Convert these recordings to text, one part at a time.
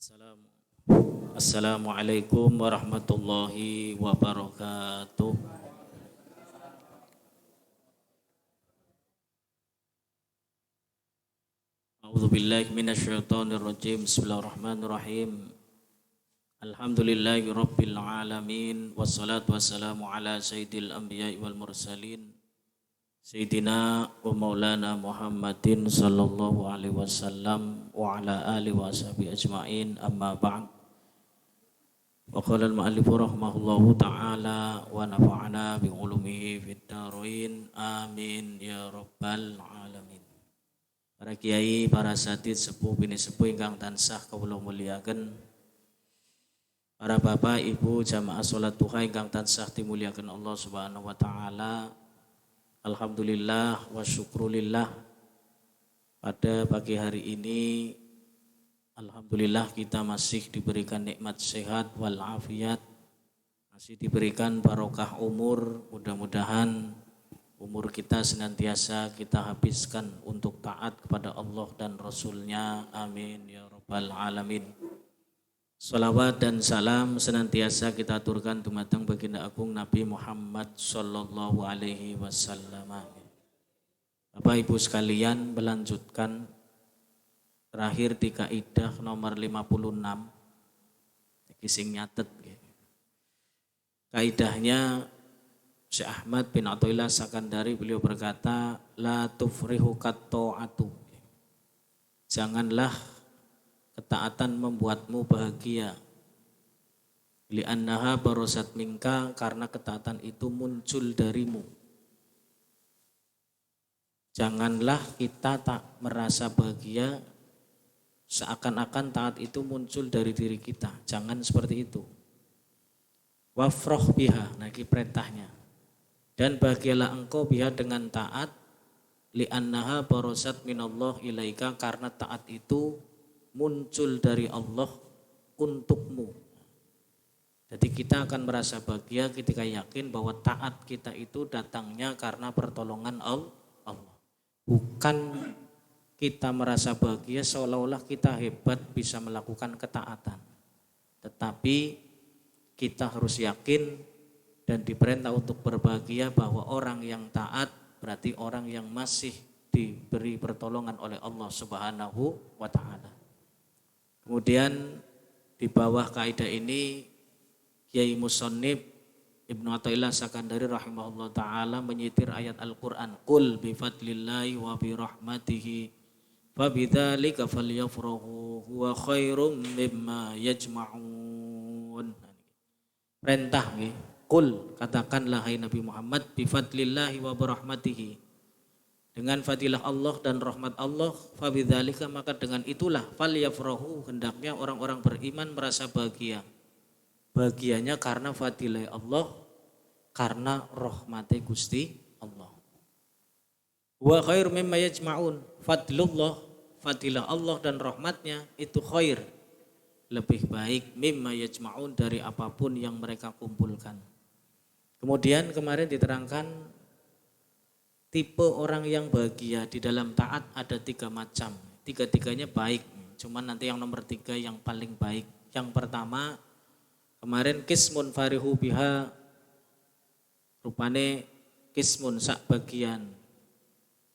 Assalam- Assalamualaikum warahmatullahi wabarakatuh. A'udzu billahi minasyaitonir rajim. Bismillahirrahmanirrahim. Alhamdulillahi rabbil alamin wassalatu wassalamu ala sayyidil anbiya'i wal mursalin Sayyidina wa maulana Muhammadin sallallahu alaihi wasallam wa ala alihi wa sahbihi ajma'in amma ba'd. Wa qala al-mu'allif rahimahullahu ta'ala wa nafa'ana bi ulumihi fid dharain amin ya rabbal alamin. Para kiai, para satid, sepuh bini sepuh ingkang tansah kawula muliaken. Para bapak, ibu, jamaah salat duha ingkang tansah dimuliaken Allah Subhanahu wa taala. Alhamdulillah wa syukrulillah. Pada pagi hari ini alhamdulillah kita masih diberikan nikmat sehat wal afiat. Masih diberikan barokah umur. Mudah-mudahan umur kita senantiasa kita habiskan untuk taat kepada Allah dan Rasul-Nya. Amin ya rabbal alamin. Salawat dan salam senantiasa kita aturkan dumateng baginda agung Nabi Muhammad sallallahu alaihi wasallam. Bapak Ibu sekalian, melanjutkan terakhir di kaidah nomor 56. Iki sing nyatet. Kaidahnya Syekh Ahmad bin Athaillah Sakandari, beliau berkata, la tufrihu katta'atu. Janganlah ketaatan membuatmu bahagia. Li'annaha barosat minka, karena ketaatan itu muncul darimu. Janganlah kita tak merasa bahagia seakan-akan taat itu muncul dari diri kita. Jangan seperti itu. Wafroh biha, nah ini perintahnya. Dan bahagialah engkau biha dengan taat, li'annaha barosat minallah ilaika, karena taat itu muncul dari Allah untukmu. Jadi kita akan merasa bahagia ketika yakin bahwa taat kita itu datangnya karena pertolongan Allah. Bukan kita merasa bahagia seolah-olah kita hebat bisa melakukan ketaatan. Tetapi kita harus yakin dan diperintah untuk berbahagia bahwa orang yang taat berarti orang yang masih diberi pertolongan oleh Allah Subhanahu wa taala. Kemudian di bawah kaidah ini Kiai Musannif Ibnu Athaillah Sakandari rahimahullah ta'ala menyitir ayat Al-Quran. Qul bifadlillahi wa birahmatihi fabidzalika falyafrahu huwa khairum mimma yajma'un. Perintah nggih. Qul, katakanlah hai Nabi Muhammad, bifadlillahi wa birahmatihi, dengan fadilah Allah dan rahmat Allah, fabidzalika, maka dengan itulah falyafrahu, hendaknya orang-orang beriman merasa bahagia. Bahagianya karena fadilah Allah, karena rahmati Gusti Allah. Wa khair mimma yajma'un, fadlullah, fadilah Allah dan rahmatnya itu khair, lebih baik mimma yajma'un, dari apapun yang mereka kumpulkan. Kemudian kemarin diterangkan tipe orang yang bahagia di dalam taat ada 3 macam. Tiga-tiganya baik, cuman nanti yang nomor 3 yang paling baik. Yang pertama, kemarin kismun farihu biha, rupane kismun sak bagian,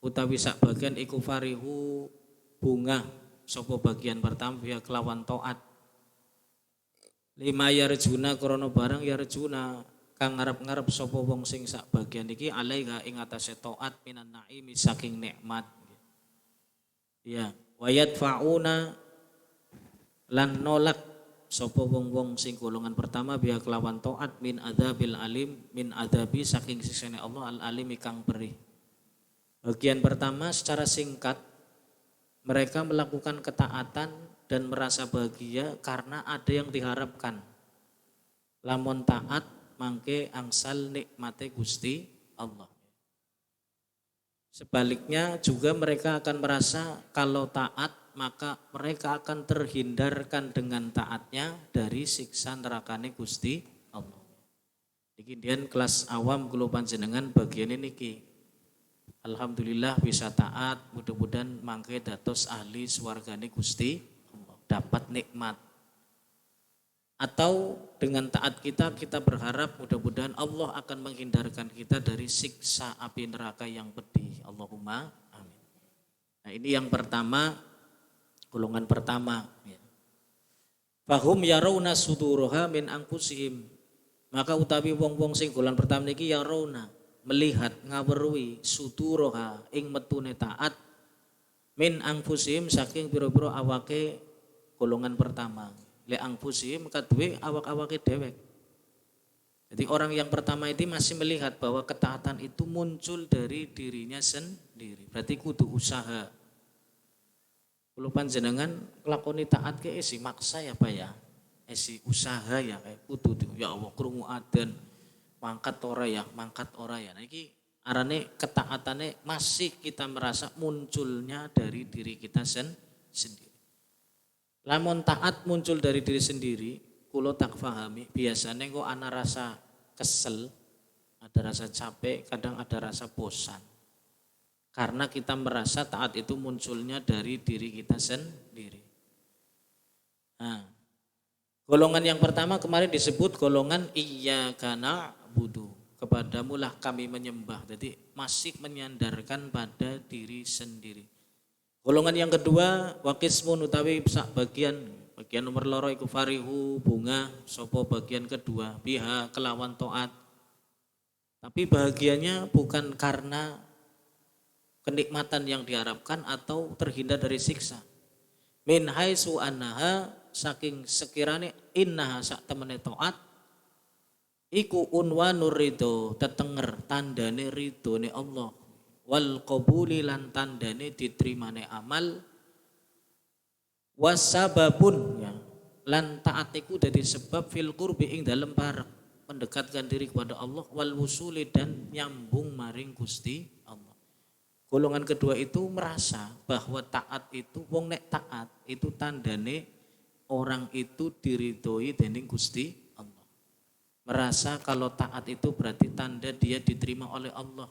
utawi sak bagian iku farihu bunga, sopo bagian pertama biha kelawan taat. Lima yarjuna, krono barang yarjuna kang ngarep-ngarep sapa wong sing sak bagian iki alaiha ing atase taat minan naimi, saking nikmat. Ya, wayat fauna lan nolak sapa wong-wong sing golongan pertama biha kelawan taat min adzabil alim, min adzabi, saking siksane Allah al alim kang perih. Bagian pertama secara singkat, mereka melakukan ketaatan dan merasa bahagia karena ada yang diharapkan. Lamun taat mangke angsal nikmate Gusti Allah. Sebaliknya juga mereka akan merasa kalau taat maka mereka akan terhindarkan dengan taatnya dari siksa nerakane Gusti Allah. Kemudian kelas awam kula panjenengan bagian niki. Alhamdulillah bisa taat, mudah-mudahan mangke dados ahli swargane Gusti Allah, dapat nikmat. Atau dengan taat kita berharap mudah-mudahan Allah akan menghindarkan kita dari siksa api neraka yang pedih. Allahumma amin. Nah ini yang pertama, golongan pertama. Fahum yarawna suduroha min angkusihim. Maka utawi wong-wong sing golongan pertama niki yarawna, melihat ngaweruhi suduroha ing metune taat min angkusihim saking pira-pira awake golongan pertama. Le angfusim kadue awak-awake dewek. Jadi orang yang pertama itu masih melihat bahwa ketaatan itu muncul dari dirinya sendiri. Berarti kudu usaha. Kulo panjenengan nglakoni taat ke esi maksa ya Pak ya. Esi usaha ya kayak kudu ya Allah krungu adzan mangkat ora ya. Nah iki arane ketaatane masih kita merasa munculnya dari diri kita sendiri. Lamun taat muncul dari diri sendiri, kulo tak fahami. Biasanya kok ana rasa kesel, ada rasa capek, kadang ada rasa bosan. Karena kita merasa taat itu munculnya dari diri kita sendiri. Nah, golongan yang pertama kemarin disebut golongan iyyaka na'budu. Kepadamulah kami menyembah. Jadi masih menyandarkan pada diri sendiri. Golongan yang kedua wakismun utawi bagian nomor loro iku farihu bunga sopo bagian kedua biha kelawan taat. Tapi bahagianya bukan karena kenikmatan yang diharapkan atau terhindar dari siksa. Min haitsu annaha saking sekirane innaha sak temene taat iku unwanur ridho tetenger tandane ridhone Allah. Wal qabuli lan tandane diterimane amal wasababun ya lan taat iku dadi sebab fil qurbi ing dalem parek mendekatkan diri kepada Allah wal wusuli dan nyambung maring Gusti Allah. Golongan kedua itu merasa bahwa taat itu wong nek taat itu tandane orang itu diridhoi dening Gusti Allah. Merasa kalau taat itu berarti tanda dia diterima oleh Allah.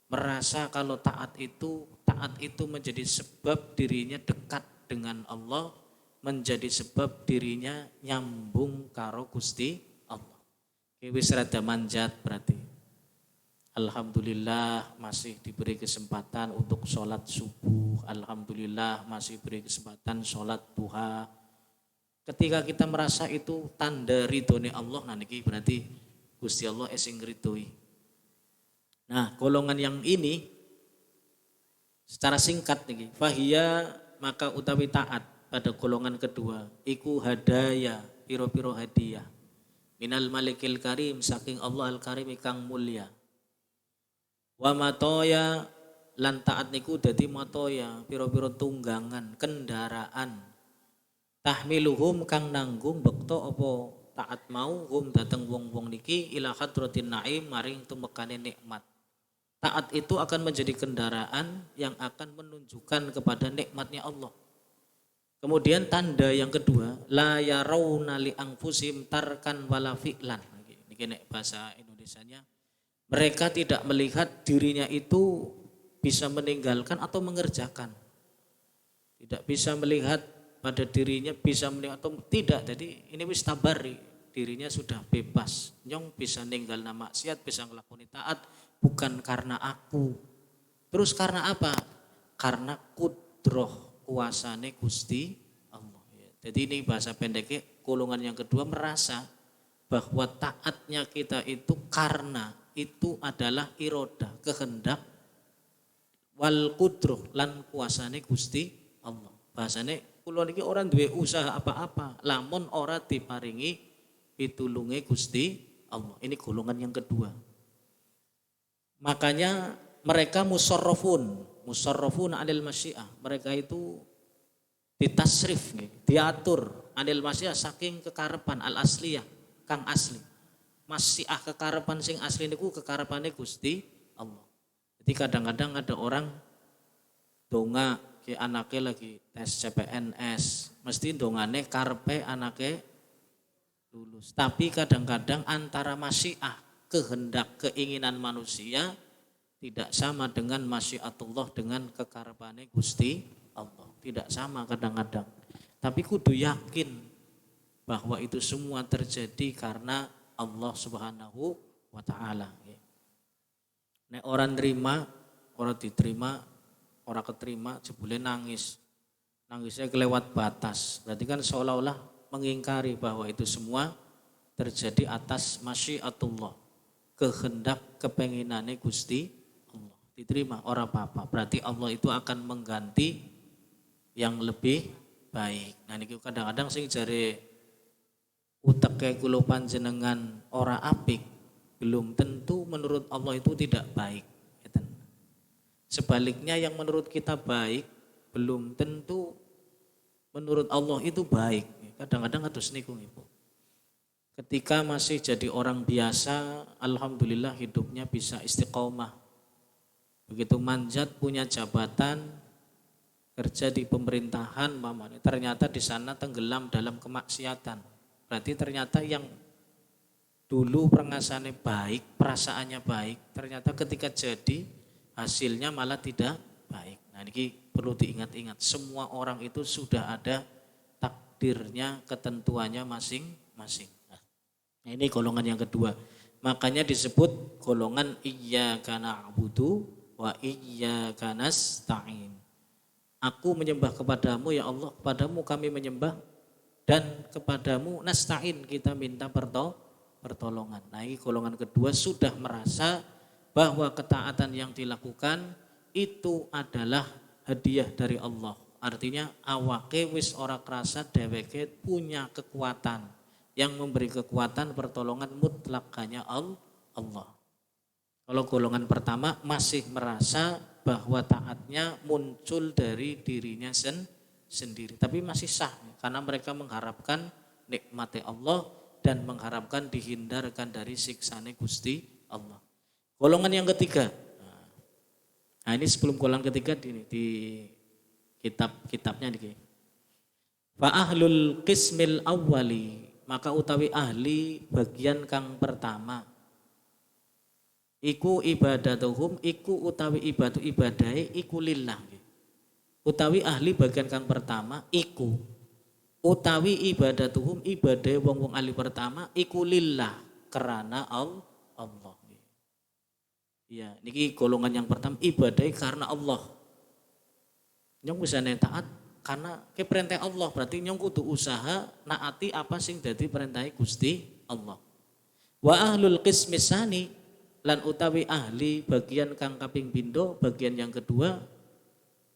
Merasa kalau taat itu menjadi sebab dirinya dekat dengan Allah, menjadi sebab dirinya nyambung karo Gusti Allah. Wis rada manjat berarti. Alhamdulillah masih diberi kesempatan untuk sholat subuh. Alhamdulillah masih diberi kesempatan sholat duha. Ketika kita merasa itu tanda ridhone Allah, nah niki berarti Gusti Allah esing ridhoi. Nah, golongan yang ini secara singkat nih, fahiyya maka utawi taat pada golongan kedua, iku hadaya piro-piro hadiah minal malikil karim saking Allah al karim kang mulia. Wa matoya lan taat niku dadi matoya piro-piro tunggangan kendaraan tahmiluhum kang nanggung bekto apa taat mau hum dateng wong-wong niki ila hadratin naim maring tumekane nikmat. Taat itu akan menjadi kendaraan yang akan menunjukkan kepada nikmatnya Allah. Kemudian tanda yang kedua, la yarawna li anfusim tarkan wala fi'lan. Ini bahasa Indonesianya. Mereka tidak melihat dirinya itu bisa meninggalkan atau mengerjakan. Tidak bisa melihat pada dirinya bisa melihat atau tidak. Jadi ini wis tabari, dirinya sudah bebas. Nyong bisa ninggal nama maksiat, bisa ngelakoni taat. Bukan karena aku. Terus karena apa? Karena kudroh kuasane Gusti Allah. Jadi ini bahasa pendeknya golongan yang kedua merasa bahwa taatnya kita itu karena itu adalah iroda, kehendak wal kudroh lan kuasane Gusti Allah. Bahasane kula niki ora duwe usaha apa-apa, lamun ora diparingi pitulunge Gusti Allah. Ini golongan yang kedua. Makanya mereka musarrafun anil masyiah. Mereka itu ditasrif, diatur anil masyiah saking kekarepan al asliyah kang asli. Masyiah kekarepan sing asli niku kekarepane Gusti Allah. Jadi kadang-kadang ada orang donga ke anake lagi tes CPNS, mesti dongane karepe anake lulus. Tapi kadang-kadang antara masyiah kehendak keinginan manusia tidak sama dengan masyiatullah dengan kekarepane Gusti Allah. Tidak sama kadang-kadang. Tapi kudu yakin bahwa itu semua terjadi karena Allah Subhanahu wa taala. Nek orang terima, orang diterima, orang keterima jebule nangis. Nangisnya kelewat batas. Berarti kan seolah-olah mengingkari bahwa itu semua terjadi atas masyiatullah. Kehendak kepenginane Gusti Allah. Diterima orang apa-apa. Berarti Allah itu akan mengganti yang lebih baik. Nah niki kadang-kadang sing jare uteke kula panjenengan ora apik, belum tentu menurut Allah itu tidak baik. Sebaliknya yang menurut kita baik, belum tentu menurut Allah itu baik. Kadang-kadang kados niku Ibu. Ketika masih jadi orang biasa, alhamdulillah hidupnya bisa istiqomah. Begitu manjat punya jabatan, kerja di pemerintahan, mamanya ternyata di sana tenggelam dalam kemaksiatan. Berarti ternyata yang dulu perasaannya baik, perasaannya baik, ternyata ketika jadi hasilnya malah tidak baik. Nah ini perlu diingat-ingat, semua orang itu sudah ada takdirnya, ketentuannya masing-masing. Nah ini golongan yang kedua, makanya disebut golongan iyyaka na'budu wa iyyaka nasta'in. Aku menyembah kepadamu ya Allah, kepadamu kami menyembah dan kepadamu nasta'in, kita minta pertolongan. Nah ini golongan kedua sudah merasa bahwa ketaatan yang dilakukan itu adalah hadiah dari Allah. Artinya awake wis ora kerasa dheweke punya kekuatan. Yang memberi kekuatan pertolongan mutlak hanya Allah. Kalau golongan pertama masih merasa bahwa taatnya muncul dari dirinya sendiri. Tapi masih sah karena mereka mengharapkan nikmat Allah dan mengharapkan dihindarkan dari siksane Gusti Allah. Golongan yang ketiga. Nah ini sebelum golongan ketiga di kitabnya nih. Fa ahlul qismil awwali, maka utawi ahli bagian kang pertama. Iku ibadatuhum, iku utawi ibadahe iku lillah. Utawi ahli bagian kang pertama iku utawi ibadatuhum, ibadah wong-wong ahli pertama iku lillah, karena Allah. Ya, niki golongan yang pertama ibadah karena Allah. Nyong bisa taat karena ke perintah Allah, berarti nyong kudu usaha naati apa sing dadi perintahe Gusti Allah. Wa ahlul qismisani, lan utawi ahli bagian kang kaping pindho, bagian yang kedua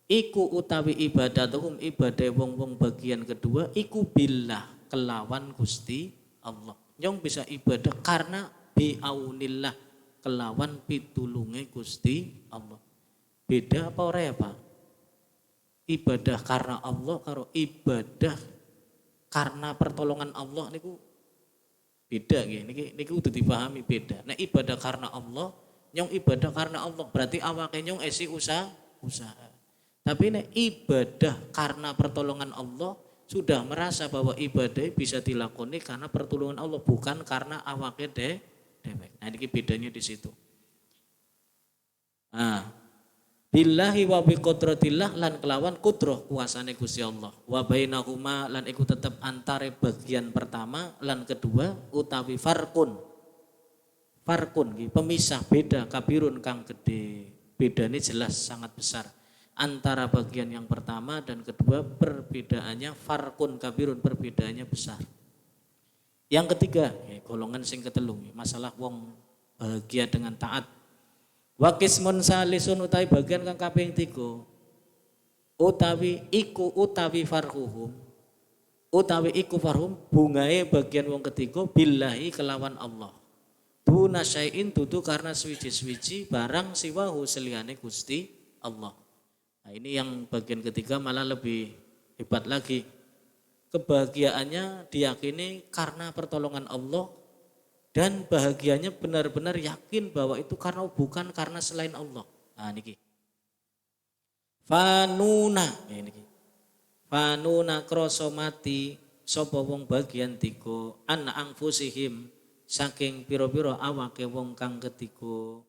iku utawi ibadatuhum, ibadah wong-wong bagian kedua iku billah, kelawan Gusti Allah. Nyong bisa ibadah karena biaunillah, kelawan pitulunge Gusti Allah. Beda apa ora ya Pak? Ibadah karena Allah karo ibadah karena pertolongan Allah niku beda nggih. Niki kudu dipahami beda. Nek ibadah karena Allah, nyong ibadah karena Allah berarti awake nyong esi usaha. Tapi nek ibadah karena pertolongan Allah, sudah merasa bahwa ibadah bisa dilakoni karena pertolongan Allah, bukan karena awake dewek. Nah ini bedanya di situ. Nah, billahi wa bi qudratillah, lan kelawan kudroh kuasane Gusti Allah. Wa bainahuma, lan iku tetep antare bagian pertama lan kedua utawi farkun pemisah, beda, kabirun kang gede. Bedanya jelas sangat besar. Antara bagian yang pertama dan kedua perbedaannya farkun kabirun, perbedaannya besar. Yang ketiga, golongan sing ketelu, masalah wong bahagia dengan taat. Wa qismun salisun, utawi bagian kang kaping 3. Utawi farhuhum bungae bagian wong ketiga billahi, kelawan Allah. Duna syai'in, dudu karena suwiji-suwiji barang siwahu, seliyane Gusti Allah. Nah ini yang bagian ketiga malah lebih hebat lagi. Kebahagiaannya diyakini karena pertolongan Allah, dan bahagianya benar-benar yakin bahwa itu karena bukan karena selain Allah. Nah niki. Fanuna krasa mati sapa wong bagian 3 an anfusihim, saking pira-pira awake wong kang ketiga.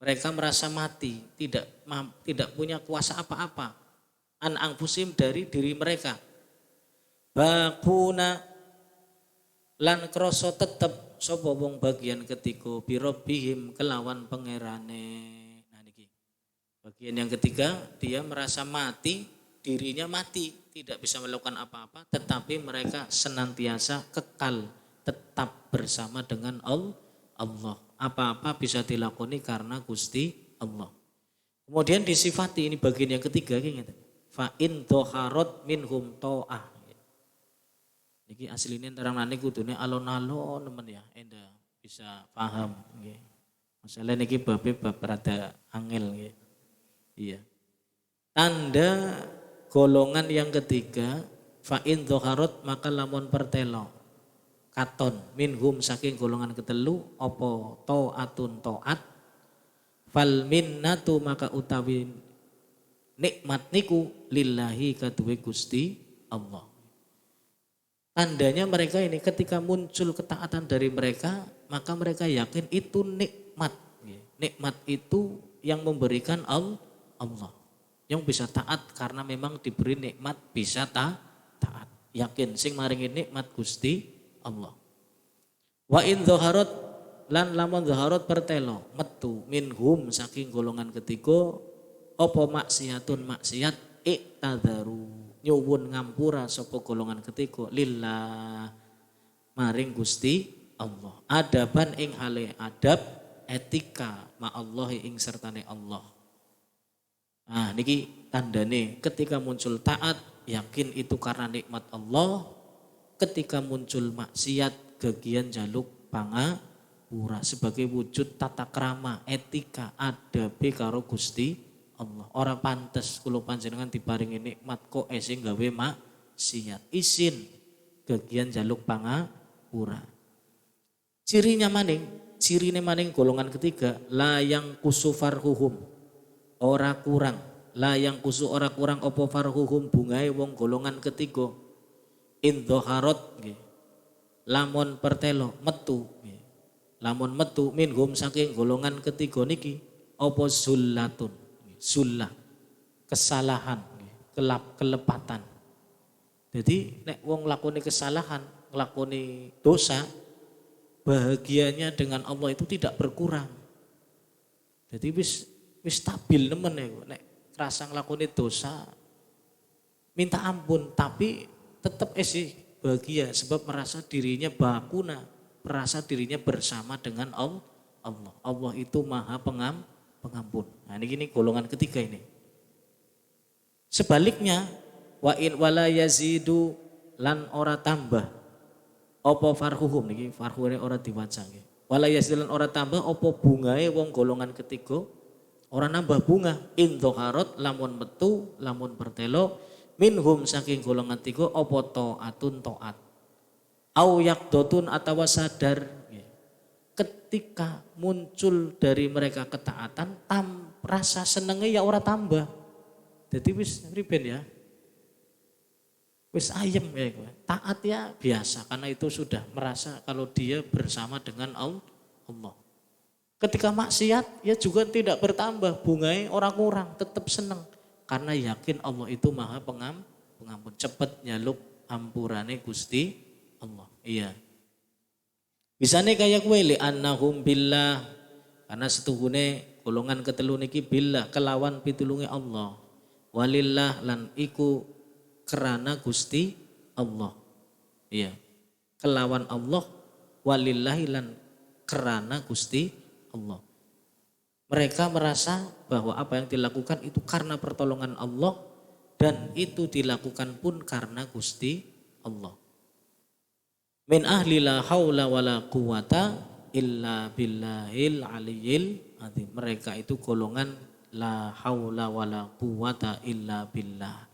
Mereka merasa mati, tidak punya kuasa apa-apa. An anfusim, dari diri mereka. Bakuna, lan krasa tetep sapa wong bagian ketiga birabbihim kelawan pangerane. Nah niki. Bagian yang ketiga, dia merasa mati, dirinya mati, tidak bisa melakukan apa-apa, tetapi mereka senantiasa kekal, tetap bersama dengan Allah. Apa-apa bisa dilakoni karena Gusti Allah. Kemudian disifati, ini bagian yang ketiga, fa in dhoharot minhum to'ah. Niki aslinya terang-terang kudune alon-alon teman ya, enda bisa paham. Masalah niki bab rada angel. Iya. Tanda golongan yang ketiga, fa in dhoharot maka lamun pertelo katon minhum saking golongan ketelu opo taatun taat fal minnatu maka utawi nikmat niku lillahi kaduwe Gusti Allah. Tandanya mereka ini ketika muncul ketaatan dari mereka, maka mereka yakin itu nikmat. Nikmat itu yang memberikan Allah. Yang bisa taat karena memang diberi nikmat bisa taat. Yakin sing maringi nikmat Gusti Allah. Wa in dhoharot lan lamun dhoharot pertelo metu minhum saking golongan ketiga apa maksiatun maksiat iktadharu nyuwun ngampura sapa golongan ketiga lillah maring Gusti Allah. Adaban ing hale adab etika ma Allah ing sertane Allah. Nah niki tandane ketika muncul taat yakin itu karena nikmat Allah, ketika muncul maksiat gegian jaluk pangapura sebagai wujud tata krama etika adabe karo Gusti Allah. Ora pantes kula panjenengan diparingi nikmat kok sing gawe maksiat. Isin gegian jaluk pangapura. Cirine maning golongan ketiga layang kusufarhuhum. Ora kurang, layang kusu ora kurang opo farhuhum bungai wong golongan ketiga. In dhoharot, lamun pertelo metu, lamun metu minhum saking golongan ketiga niki opo zullatun, zullah, kesalahan, kelepatan. Jadi nek wong lakoni kesalahan, lakoni dosa, bahagianya dengan Allah itu tidak berkurang. Jadi wis stabil nemen ya, nek kerasa ngelakoni dosa minta ampun tapi tetap sih bahagia sebab merasa dirinya bakuna, merasa dirinya bersama dengan Allah. Allah itu maha pengampun. Nah ini golongan ketiga ini. Sebaliknya wa in wala yazidu lan ora tambah apa farhuhum niki farhune ora diwaca nggih. Wala yazidu lan ora tambah apa bungae wong golongan ketiga. Orang nambah bunga in dhoharot lamun metu lamun pertelo minhum saking golongan tiga apa taatun taat au yakdotun atawa sadar ketika muncul dari mereka ketaatan rasa senengnya ya ora tambah jadi wis riben ya wis ayem ya taat ya biasa karena itu sudah merasa kalau dia bersama dengan Allah. Ketika maksiat ya juga tidak bertambah bungai orang kurang tetap senang karena yakin Allah itu maha pengampun cepat nyaluk ampurane Gusti Allah. Iya. Bisane kaya kowe li annahum billah karena setuhune golongan ketelu niki billah kelawan pitulunge Allah. Walillah lan iku kerana Gusti Allah. Iya. Kelawan Allah walillahi lan kerana Gusti Allah. Mereka merasa bahwa apa yang dilakukan itu karena pertolongan Allah dan itu dilakukan pun karena Gusti Allah. Min ahli la haula wala quwata illa billahil aliyyil azim. Mereka itu golongan la haula wala quwata illa billah.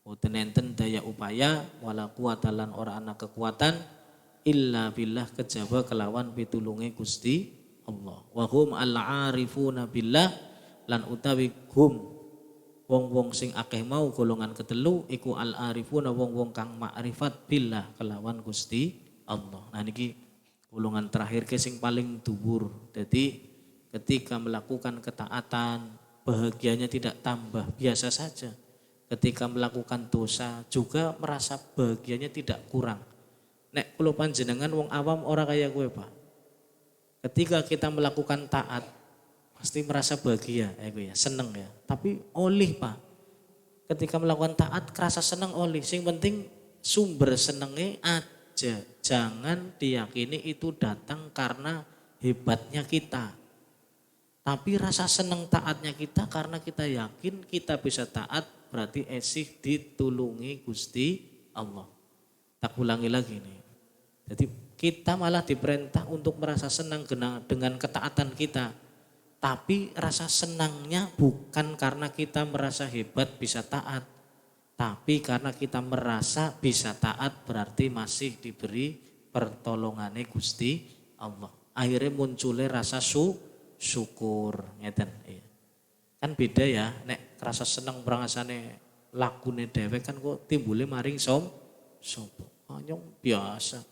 Boten enten daya upaya wala quwata lan ora ana kekuatan illa billah kejaba kelawan pitulunge Gusti Allah. Wa hum al-arifuna billah lan utawi hum wong-wong sing akeh mau golongan ketelu iku al-arifuna wong-wong kang makrifat billah kelawan Gusti Allah. Nah niki golongan terakhir ke sing paling dhuwur. Jadi ketika melakukan ketaatan bahagianya tidak tambah biasa saja. Ketika melakukan dosa juga merasa bahagianya tidak kurang. nek kula panjenengan wong awam ora kaya kowe, Pak. Ketika kita melakukan taat pasti merasa bahagia ya, seneng ya. Tapi oleh Pak, ketika melakukan taat kerasa seneng oleh. Sing penting sumber senenge aja. Jangan diyakini itu datang karena hebatnya kita. Tapi rasa seneng taatnya kita karena kita yakin kita bisa taat berarti esih ditulungi Gusti Allah. Tak ulangi lagi nih. Jadi kita malah diperintah untuk merasa senang dengan ketaatan kita. Tapi rasa senangnya bukan karena kita merasa hebat bisa taat. Tapi karena kita merasa bisa taat berarti masih diberi pertolongannya Gusti Allah. Akhirnya munculnya rasa syukur. Ngeten. Kan beda ya, nek rasa senang berangasane lakune dewek kan kok timbulnya maring sopo. Anyong biasa.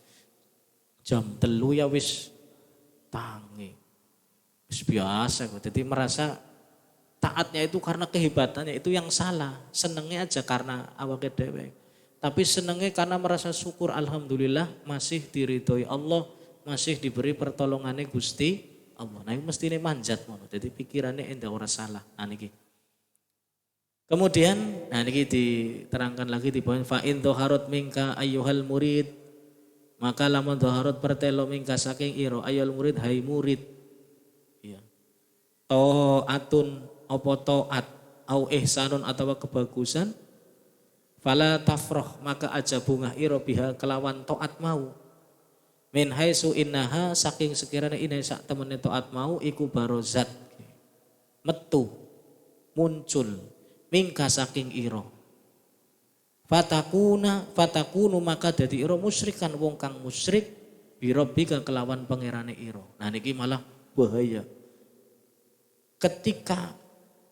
Jam 3 ya wis tangi. Wis biasa kok. Jadi merasa taatnya itu karena kehebatannya itu yang salah. Senengnya aja karena awake dewek. Tapi senengnya karena merasa syukur alhamdulillah masih diridhoi Allah, masih diberi pertolongannya Gusti Allah. Nah ini mesti ini manjat mono. Jadi pikirannya endah ora salah. Nah niki. Kemudian, nah ini diterangkan lagi di poin fa'in doharot minka ayyuhal murid, maka lamun doharot pertelo minka saking iro ayyuhal murid hai murid, ya. To'atun opo to'at au ihsanun atau kebagusan, fala tafroh maka aja bunga iro biha kelawan to'at mau, min haisu innaha saking sekiranya inai sak temene to'at mau iku barozat, metu muncul. Mingka saking iro fatakunu maka dadi iro musyrikan wong kang musyrik birobbika kelawan pangerane iro. Nah niki malah bahaya ketika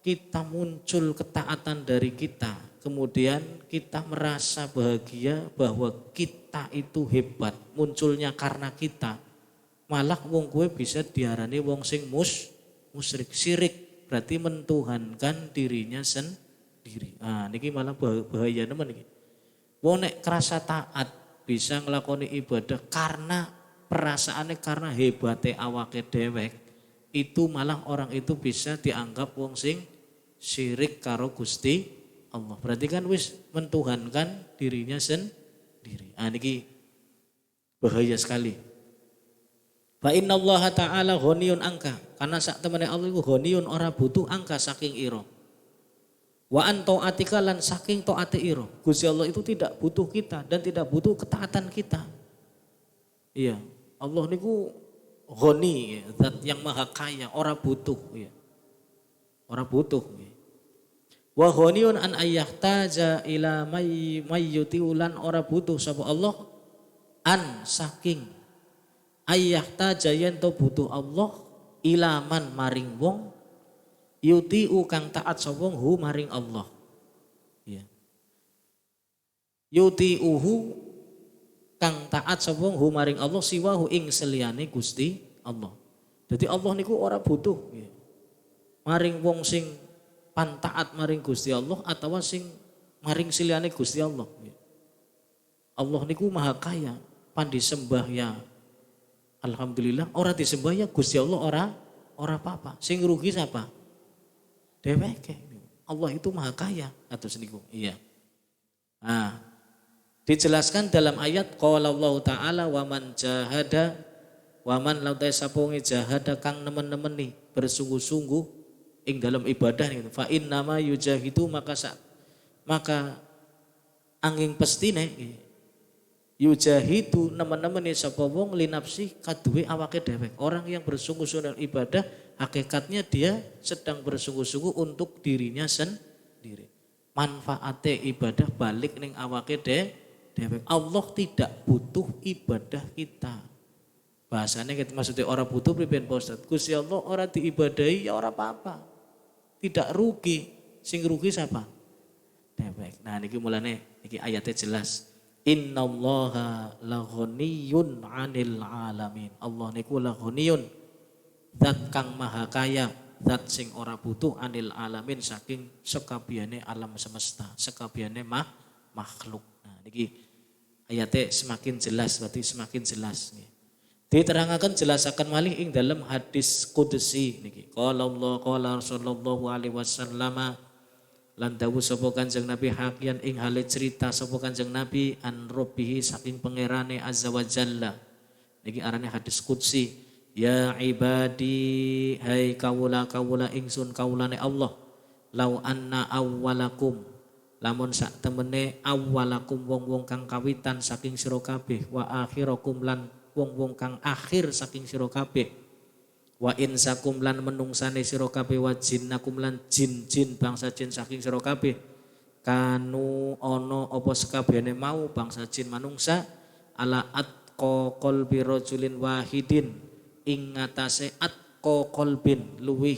kita muncul ketaatan dari kita kemudian kita merasa bahagia bahwa kita itu hebat munculnya karena kita, malah wong gue bisa diarani wong sing musyrik syirik berarti mentuhankan dirinya sendiri. Nah, niki malah bahaya teman niki. Wong nek kerasa taat bisa ngelakoni ibadah karena perasaannya karena hebate awake dewek, itu malah orang itu bisa dianggap wong sing syirik karo Gusti Allah. Berarti kan wis mentuhankan dirinya sendiri. Ah niki bahaya sekali. Fa innallaha ta'ala ghaniyun angka. Karena sak temene Allah iku ghaniyun ora butuh angka saking ira. Wa anto atika lan saking taate ira. Gusti Allah itu tidak butuh kita dan tidak butuh ketaatan kita. Iya, Allah niku ghani, zat yang maha kaya, ora butuh ya. Ora butuh. Wa ghaniyun an ayyahtaja ila mayyuti ulan ora butuh sapa Allah an saking ayyahtaja yen to butuh Allah ilaman maring wong yutiu kang taat sapa hu maring Allah. Ya. Yutiuhu kang taat sapa hu maring Allah siwahu ing seliyane Gusti Allah. Jadi Allah niku ora butuh ya. Maring wong sing pantaat maring Gusti Allah atau sing maring seliyane Gusti Allah. Ya. Allah niku maha kaya, pandisembah ya. Alhamdulillah ora disembah ya Gusti Allah ora apa-apa. Sing rugi siapa? Dheweke. Allah itu maha kaya atau seniku. Iya. Nah, dijelaskan dalam ayat qala Allah taala wa man jahada wa man lautai sapungi jahada kang nemen-nemeni bersungguh-sungguh ing dalam ibadah niku fa innama yujahidu maka angin pestine yujahidu nemen-nemeni sapa wong linapsi kaduwe awake dhewek. Orang yang bersungguh-sungguh dalam ibadah hakikatnya dia sedang bersungguh-sungguh untuk dirinya sendiri. Manfaate ibadah balik ning awake dhewek. Allah tidak butuh ibadah kita. Bahasanya kita maksudnya orang butuh priben Pak Ustaz. Gusti Allah ora diibadahi ya ora apa-apa. Tidak rugi. Sing rugi siapa? Dhewek. Nah niki mulane niki ayatnya jelas. Innallaha laghaniyyun 'anil 'alamin. Allah niku laghaniyyun, zat kang maha kaya, zat sing ora butuh 'anil 'alamin saking sekabehane alam semesta, sekabehane makhluk. Nah niki Ayatnya semakin jelas, berarti semakin jelas. Diterangkan jelasakan malih ing dalam hadis qudsi niki. Qala Allah qala Rasulullah alaihi wasallam lan dawuh sapa Kanjeng Nabi hakian ing hale cerita sapa Kanjeng Nabi an rabbihi saking pangerane azza wa jalla. Niki arane hadis qudsi. Ya ibadi hai kawula ingsun kawulane Allah. Lau anna awwalakum lamun sak temene awwalakum wong-wong kang kawitan saking sira kabeh wa akhirakum lan wong-wong kang akhir saking sira kabeh wa insakum lan menungsane sira kabeh wa jinnakum lan jin-jin bangsa jin saking sira kabeh kanu ana apa sekabehane mau bangsa jin manungsa ala atqa qalbi rajulin wahidin ing ngatasé atqa qalbin luwih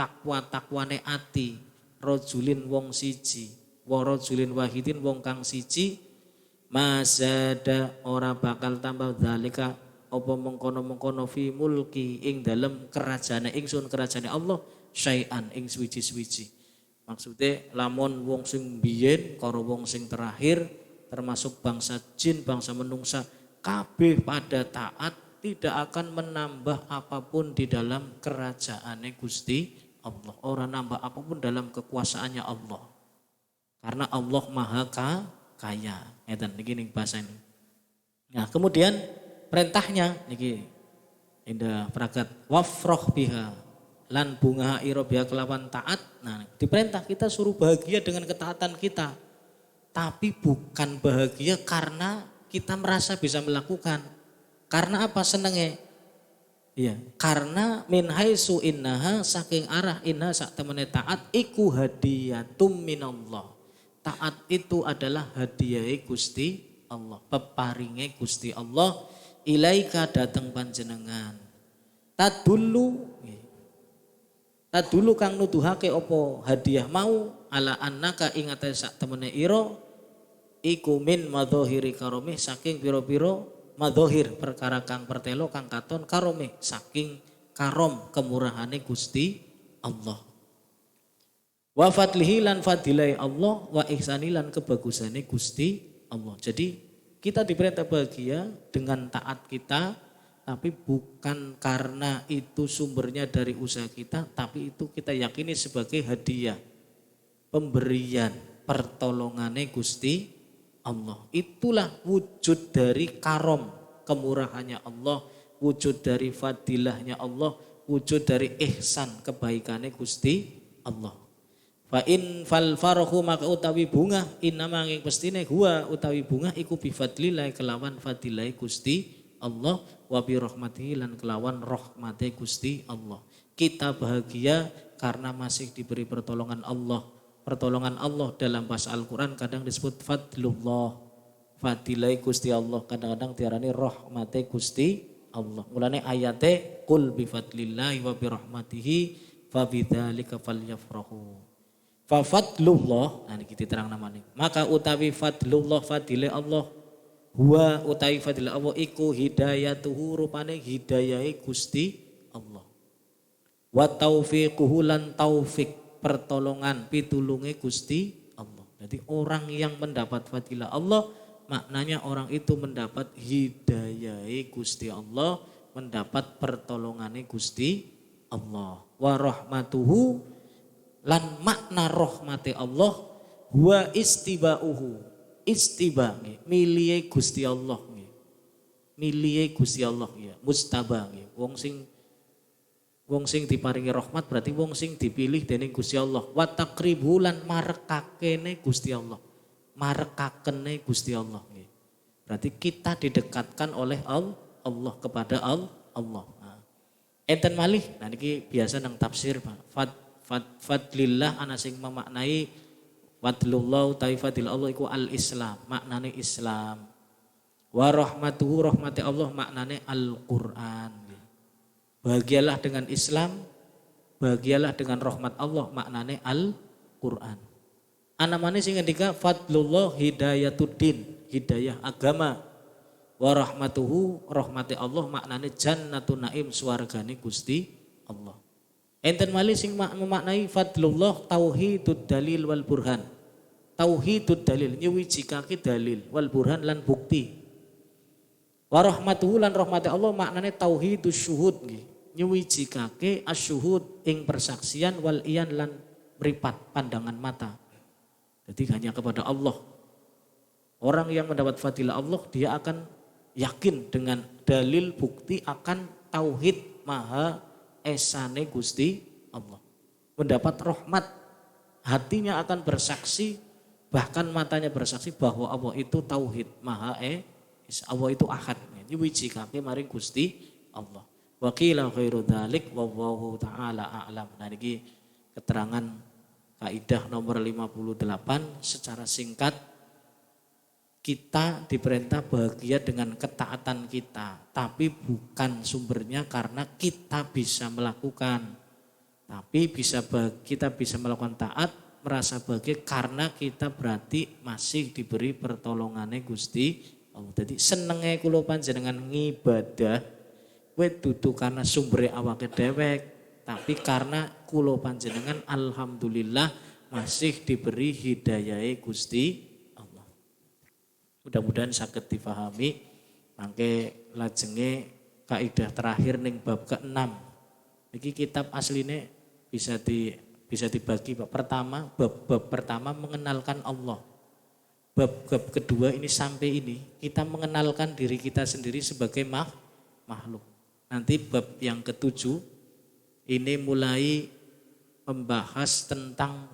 takwane ati rajulin wong siji wa rajulin wahidin wong kang siji masada ora bakal tambah dzalika apa mengkono-mengkono fi mulki ing dalem kerajaane ingsun kerajaane Allah syai'an ing suwiji-suwiji. Maksudnya lamun wong sing biyen karo wong sing terakhir termasuk bangsa jin bangsa menungsa kabeh pada taat tidak akan menambah apapun di dalam kerajaane Gusti Allah. Ora nambah apapun dalam kekuasaannya Allah. Karena Allah Maha Kaya. Ngeten niki ning bahasa ini. Nah, kemudian perintahnya niki indah pragat wafroh biha lan bunga ira biha kelawan taat. Nah, diperintah kita suruh bahagia dengan ketaatan kita. Tapi bukan bahagia karena kita merasa bisa melakukan. Karena apa senenge? Iya, karena min haitsu innaha saking arah inna sak temene taat iku hadiyatum minallah. Taat itu adalah hadiah Gusti Allah, peparinge Gusti Allah ilaika dateng panjenengan. Tadulu kang nuduhake opo hadiah mau ala annaka ingate sak temene ira iku min madhahiri karomih saking pira-pira madhahir perkara kang pertelo kang katon karomih saking karom kemurahane Gusti Allah. Wa fadlihi lan fadilai Allah wa ihsani lan kebagusane Gusti Allah. Jadi kita diperintah bahagia dengan taat kita tapi bukan karena itu sumbernya dari usaha kita tapi itu kita yakini sebagai hadiah pemberian pertolongane Gusti Allah. Itulah wujud dari karom kemurahannya Allah, wujud dari fadilahnya Allah, wujud dari ihsan kebaikannya Gusti Allah. Fa in fal farhu maka utawi bunga innama ing pestine huwa utawi bunga iku bi fadlillah kelawan fadilah Gusti Allah wa bi rahmatihi lan kelawan rahmate Gusti Allah. Kita bahagia karena masih diberi pertolongan Allah. Pertolongan Allah dalam bahasa Al-Qur'an kadang disebut fadlullah. Fadilah Gusti Allah kadang-kadang diarani rahmate Gusti Allah. Mulane ayate qul bi fadlillahi wa bi rahmatihi fa bidzalika falyafrahu. Fa fadlullah, nah ini diterang namanya. Maka utawi fadlullah fadile Allah, huwa utawi fadile Allah iku hidayatuhu rupane hidayahe Gusti Allah. Wa taufiquhu lan taufik pertolongan pitulunge Gusti Allah. Jadi orang yang mendapat fadilah Allah maknanya orang itu mendapat hidayahe Gusti Allah, mendapat pertolongane Gusti Allah. Wa rahmatuhu lan makna rahmati Allah huwa istibauhu istiba milihe Gusti Allah milihe Gusti Allah ya mustaba wong sing diparingi rahmat berarti wong sing dipilih dening Gusti Allah wa taqribu lan marekakene Gusti Allah marekakene Gusti Allah berarti kita didekatkan oleh Allah kepada Allah. Enten malih nah niki biasa nang tafsir Pak fadlillah ana sing memaknai fadlullah utawi fadillah Allah iku al-Islam maknane Islam wa rahmatuhu rahmati Allah maknane Al-Qur'an. Bahagialah dengan Islam, bahagialah dengan rahmat Allah maknane Al-Qur'an. Ana maneh sing ngendika fadlullah hidayatuddin hidayah agama wa rahmatuhu rahmati Allah maknane jannatun naim swargane Gusti Allah. Enten malih sing memaknai fadlullah tauhidud dalil wal burhan. tauhidud dalil nyuwijikake dalil wal burhan lan bukti. Wa rahmatuhu lan rahmati Allah maknane tauhidus syuhud nggih. Nyuwijikake asyuhud ing persaksian wal iyan lan mripat pandangan mata. Jadi hanya kepada Allah. Orang yang mendapat fadilah Allah dia akan yakin dengan dalil bukti akan tauhid maha esane Gusti Allah. Mendapat rahmat, hatinya akan bersaksi, bahkan matanya bersaksi bahwa Allah itu tauhid maha Allah itu ahad. Nyuwijikake maring Gusti Allah. Wa qila khairu dzalik wallahu taala a'lam. Nah niki keterangan kaidah nomor 58 secara singkat. Kita diperintah bahagia dengan ketaatan kita, tapi bukan sumbernya karena kita bisa melakukan. Tapi kita bisa melakukan taat, merasa bahagia karena kita berarti masih diberi pertolongannya Gusti Allah. Jadi senenge kula panjenengan ngibadah, kowe dudu karena sumber awake dhewek, tapi karena kula panjenengan alhamdulillah masih diberi hidayahe Gusti. Mudah-mudahan saged difahami. Mangke lajenge kaidah terakhir ning bab ke-6. Iki kitab asline bisa dibagi bab pertama, bab pertama mengenalkan Allah. Bab kedua ini sampai ini kita mengenalkan diri kita sendiri sebagai makhluk. Nanti bab yang ketujuh ini mulai membahas tentang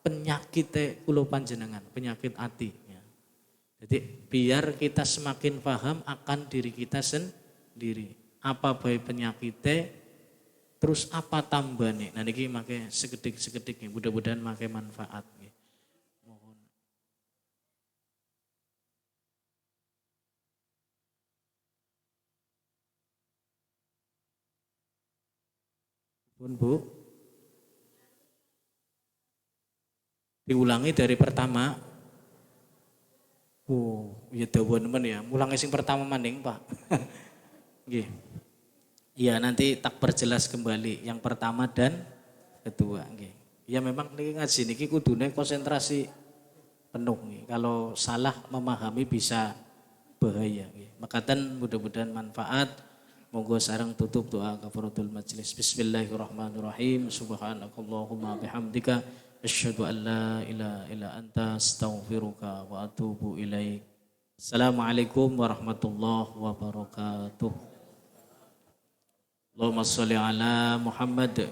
penyakit kula panjenengan, penyakit hati. Jadi biar kita semakin paham akan diri kita sendiri. Apa baik penyakitnya, terus apa tambahnya. Nah ini make sekedik-sekedik, mudah-mudahan make manfaat. Mohon. Pun Bu, diulangi dari pertama. Oh, ya dawa nemen ya. Mulang sing pertama maning, Pak. Nggih. Iya, nanti tak perjelas kembali yang pertama dan kedua, nggih. Ya memang niki ngaji niki kudune konsentrasi penuh nih. Kalau salah memahami bisa bahaya nggih. Makaten mudah-mudahan manfaat. Monggo sareng tutup doa kafaratul majelis. Bismillahirrahmanirrahim. Subhanakallahumma bihamdika asyhadu an la ilaha illa anta astaghfiruka wa atubu ilaik. Assalamualaikum warahmatullahi wabarakatuh. Allahumma sholli ala Muhammad.